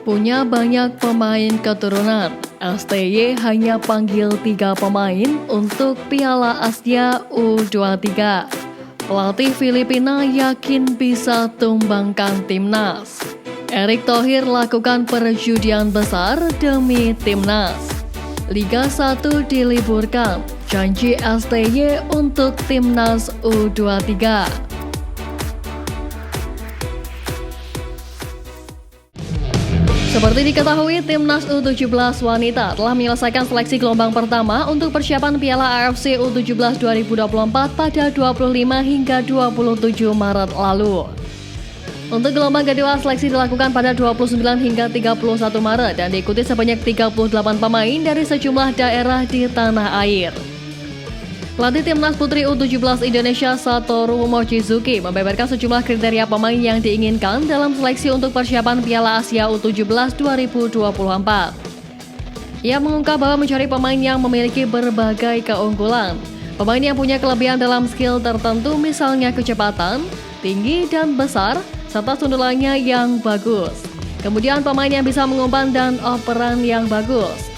Punya banyak pemain keturunan, STY hanya panggil 3 pemain untuk Piala Asia U23. Pelatih Filipina yakin bisa tumbangkan timnas. Erick Thohir lakukan perjudian besar demi timnas. Liga 1 diliburkan, janji STY untuk timnas U23. Seperti diketahui, timnas U17 wanita telah menyelesaikan seleksi gelombang pertama untuk persiapan Piala AFC U17 2024 pada 25 hingga 27 Maret lalu. Untuk gelombang kedua, seleksi dilakukan pada 29 hingga 31 Maret dan diikuti sebanyak 38 pemain dari sejumlah daerah di tanah air. Pelatih timnas putri U17 Indonesia Satoru Mochizuki membeberkan sejumlah kriteria pemain yang diinginkan dalam seleksi untuk persiapan Piala Asia U17 2024. Ia mengungkap bahwa mencari pemain yang memiliki berbagai keunggulan, pemain yang punya kelebihan dalam skill tertentu misalnya kecepatan, tinggi dan besar, serta sundulannya yang bagus. Kemudian pemain yang bisa mengumpan dan operan yang bagus.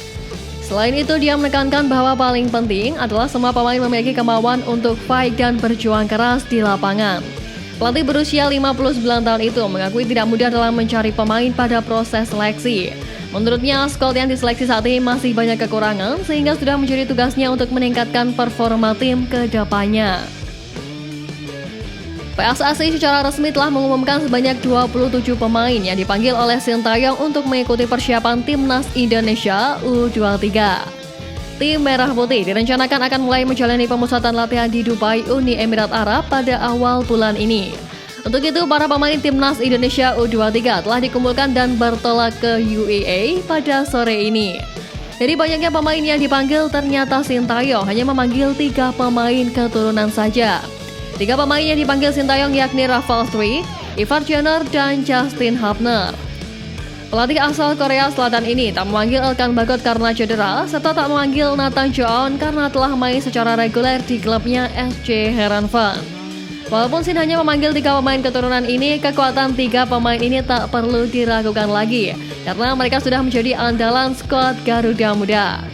Selain itu, dia menekankan bahwa paling penting adalah semua pemain memiliki kemauan untuk fight dan berjuang keras di lapangan. Pelatih berusia 59 tahun itu mengakui tidak mudah dalam mencari pemain pada proses seleksi. Menurutnya, squad yang diseleksi saat ini masih banyak kekurangan sehingga sudah menjadi tugasnya untuk meningkatkan performa tim ke depannya. PSSI secara resmi telah mengumumkan sebanyak 27 pemain yang dipanggil oleh Sintayong untuk mengikuti persiapan timnas Indonesia U23. Tim Merah Putih direncanakan akan mulai menjalani pemusatan latihan di Dubai, Uni Emirat Arab pada awal bulan ini. Untuk itu, para pemain timnas Indonesia U23 telah dikumpulkan dan bertolak ke UAE pada sore ini. Dari banyaknya pemain yang dipanggil, ternyata Sintayong hanya memanggil 3 pemain keturunan saja. 3 pemain yang dipanggil Sintayong yakni Rafael Struijk, Ivar Jenner, dan Justin Hubner. Pelatih asal Korea Selatan ini tak memanggil Elkan Bagot karena cedera, serta tak memanggil Nathan Joon karena telah main secara reguler di klubnya SC Heerenveen. Walaupun Sin hanya memanggil 3 pemain keturunan ini, kekuatan 3 pemain ini tak perlu diragukan lagi, karena mereka sudah menjadi andalan skuad Garuda Muda.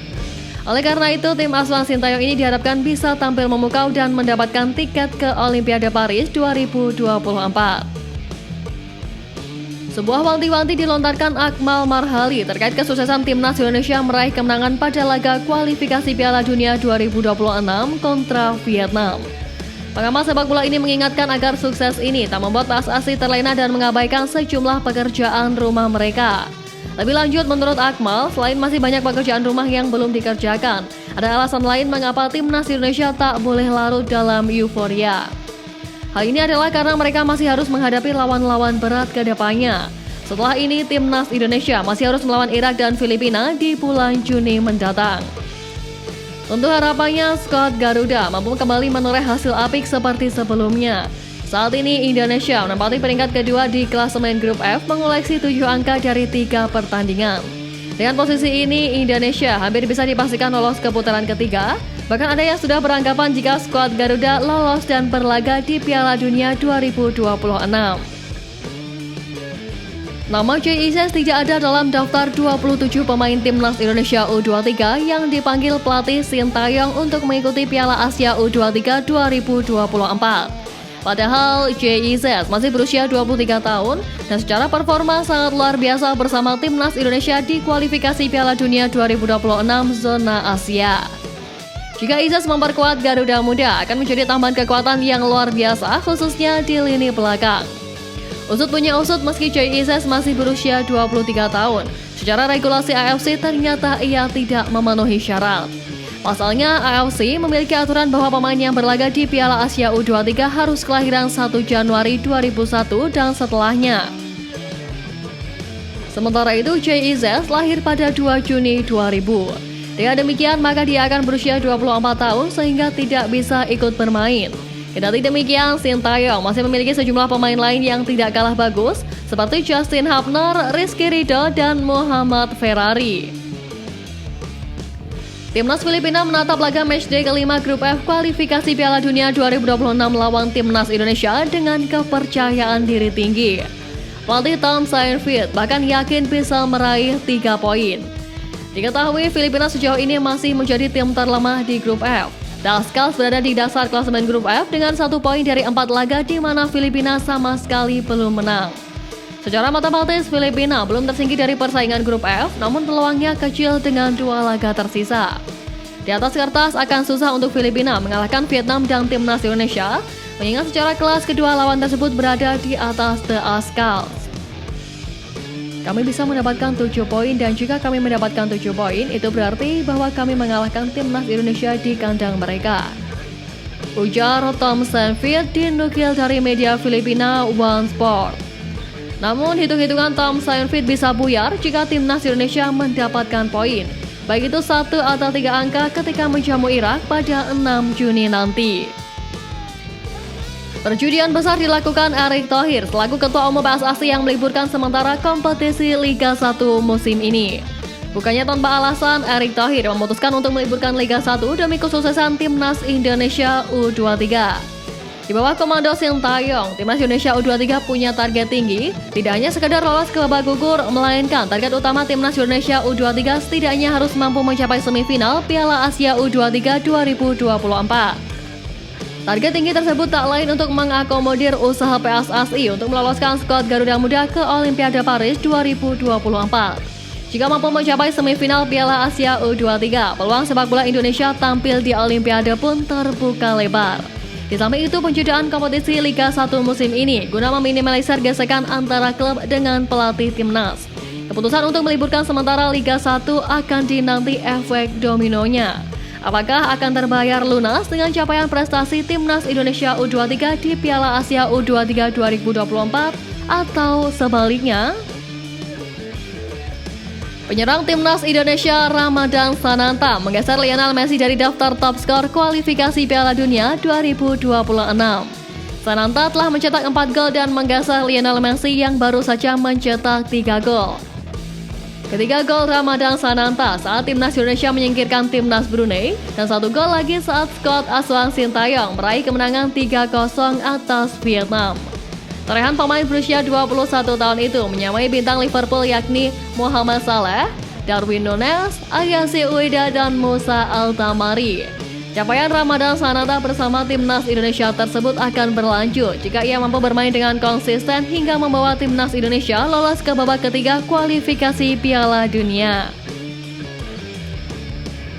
Oleh karena itu, tim asuhan Sintayong ini diharapkan bisa tampil memukau dan mendapatkan tiket ke Olimpiade Paris 2024. Sebuah wanti-wanti dilontarkan Akmal Marhali terkait kesuksesan timnas Indonesia meraih kemenangan pada laga kualifikasi Piala Dunia 2026 kontra Vietnam. Pengamat sepak bola ini mengingatkan agar sukses ini tak membuat PSSI terlena dan mengabaikan sejumlah pekerjaan rumah mereka. Lebih lanjut, menurut Akmal, selain masih banyak pekerjaan rumah yang belum dikerjakan, ada alasan lain mengapa timnas Indonesia tak boleh larut dalam euforia. Hal ini adalah karena mereka masih harus menghadapi lawan-lawan berat ke depannya. Setelah ini, timnas Indonesia masih harus melawan Irak dan Filipina di bulan Juni mendatang. Tentu harapannya skuad Garuda mampu kembali menoreh hasil apik seperti sebelumnya. Saat ini Indonesia menempati peringkat kedua di klasemen grup F mengoleksi 7 angka dari 3 pertandingan. Dengan posisi ini, Indonesia hampir bisa dipastikan lolos ke putaran ketiga. Bahkan ada yang sudah beranggapan jika skuad Garuda lolos dan berlaga di Piala Dunia 2026. Nama Jay Ises tidak ada dalam daftar 27 pemain timnas Indonesia U23 yang dipanggil pelatih Sintayong untuk mengikuti Piala Asia U23 2024. Padahal JIZ masih berusia 23 tahun dan secara performa sangat luar biasa bersama timnas Indonesia di kualifikasi Piala Dunia 2026 zona Asia. Jika Izas memperkuat Garuda Muda akan menjadi tambahan kekuatan yang luar biasa khususnya di lini belakang. Usut punya usut, meski JIZ masih berusia 23 tahun, secara regulasi AFC ternyata ia tidak memenuhi syarat. Pasalnya, AFC memiliki aturan bahwa pemain yang berlaga di Piala Asia U23 harus kelahiran 1 Januari 2001 dan setelahnya. Sementara itu, JIZ lahir pada 2 Juni 2000. Dengan demikian, maka dia akan berusia 24 tahun sehingga tidak bisa ikut bermain. Kendati demikian, Sintayong masih memiliki sejumlah pemain lain yang tidak kalah bagus, seperti Justin Hubner, Rizky Ridho, dan Muhammad Ferrari. Timnas Filipina menatap laga matchday kelima grup F kualifikasi Piala Dunia 2026 lawan timnas Indonesia dengan kepercayaan diri tinggi. Pelatih Tom Saintfiet bahkan yakin bisa meraih 3 poin. Diketahui Filipina sejauh ini masih menjadi tim terlemah di grup F. The Skulls berada di dasar klasemen grup F dengan 1 poin dari 4 laga di mana Filipina sama sekali belum menang. Secara matematis, Filipina belum tersingkir dari persaingan grup F, namun peluangnya kecil dengan 2 laga tersisa. Di atas kertas akan susah untuk Filipina mengalahkan Vietnam dan timnas Indonesia, mengingat secara kelas kedua lawan tersebut berada di atas The Skulls. Kami bisa mendapatkan 7 poin dan jika kami mendapatkan 7 poin, itu berarti bahwa kami mengalahkan timnas Indonesia di kandang mereka. Ujar Tom Saintfiet dinukil dari media Filipina One Sport. Namun hitung-hitungan Tom Saintfiet bisa buyar jika timnas Indonesia mendapatkan poin, baik itu 1 atau 3 angka ketika menjamu Irak pada 6 Juni nanti. Perjudian besar dilakukan Erick Thohir selaku Ketua Umum PSSI yang meliburkan sementara kompetisi Liga 1 musim ini. Bukannya tanpa alasan, Erick Thohir memutuskan untuk meliburkan Liga 1 demi kesuksesan timnas Indonesia U23. Di bawah komando Sintayong, timnas Indonesia U23 punya target tinggi, tidak hanya sekedar lolos ke babak gugur, melainkan target utama timnas Indonesia U23 setidaknya harus mampu mencapai semifinal Piala Asia U23 2024. Target tinggi tersebut tak lain untuk mengakomodir usaha PSSI untuk meloloskan skuad Garuda Muda ke Olimpiade Paris 2024. Jika mampu mencapai semifinal Piala Asia U23, peluang sepak bola Indonesia tampil di Olimpiade pun terbuka lebar. Di samping itu, penjadaan kompetisi Liga 1 musim ini guna meminimalisir gesekan antara klub dengan pelatih timnas. Keputusan untuk meliburkan sementara Liga 1 akan dinanti efek dominonya. Apakah akan terbayar lunas dengan capaian prestasi timnas Indonesia U23 di Piala Asia U23 2024 atau sebaliknya? Penyerang timnas Indonesia Ramadan Sananta menggeser Lionel Messi dari daftar top skor kualifikasi Piala Dunia 2026. Sananta telah mencetak 4 gol dan menggeser Lionel Messi yang baru saja mencetak 3 gol. Ketiga gol Ramadan Sananta saat timnas Indonesia menyingkirkan timnas Brunei dan 1 gol lagi saat skuad asuhan Sintayong meraih kemenangan 3-0 atas Vietnam. Torehan pemain berusia 21 tahun itu menyamai bintang Liverpool yakni Mohamed Salah, Darwin Núñez, Agassi Ueda, dan Musa Altamari. Capaian Ramadan Sananta bersama timnas Indonesia tersebut akan berlanjut jika ia mampu bermain dengan konsisten hingga membawa timnas Indonesia lolos ke babak ketiga kualifikasi Piala Dunia.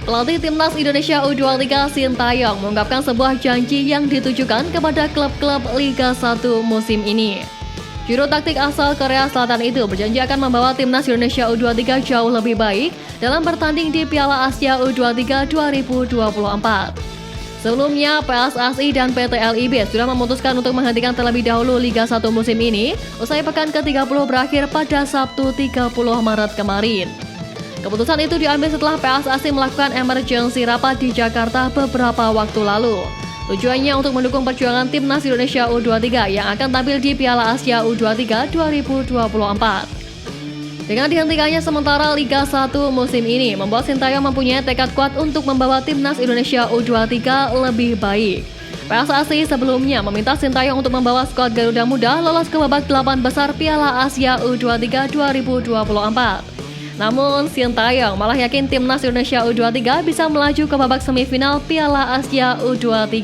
Pelatih timnas Indonesia U23 Sintayong mengungkapkan sebuah janji yang ditujukan kepada klub-klub Liga 1 musim ini. Juru taktik asal Korea Selatan itu berjanji akan membawa timnas Indonesia U23 jauh lebih baik dalam bertanding di Piala Asia U23 2024. Sebelumnya, PSSI dan PT LIB sudah memutuskan untuk menghentikan terlebih dahulu Liga 1 musim ini usai pekan ke-30 berakhir pada Sabtu 30 Maret kemarin. Keputusan itu diambil setelah PSSI melakukan emergency rapat di Jakarta beberapa waktu lalu. Tujuannya untuk mendukung perjuangan timnas Indonesia U23 yang akan tampil di Piala Asia U23 2024. Dengan dihentikannya sementara Liga 1 musim ini, membuat Sintayong mempunyai tekad kuat untuk membawa timnas Indonesia U23 lebih baik. PSSI sebelumnya meminta Sintayong untuk membawa skuad Garuda Muda lolos ke babak 8 besar Piala Asia U23 2024. Namun, Sintayong malah yakin timnas Indonesia U23 bisa melaju ke babak semifinal Piala Asia U23.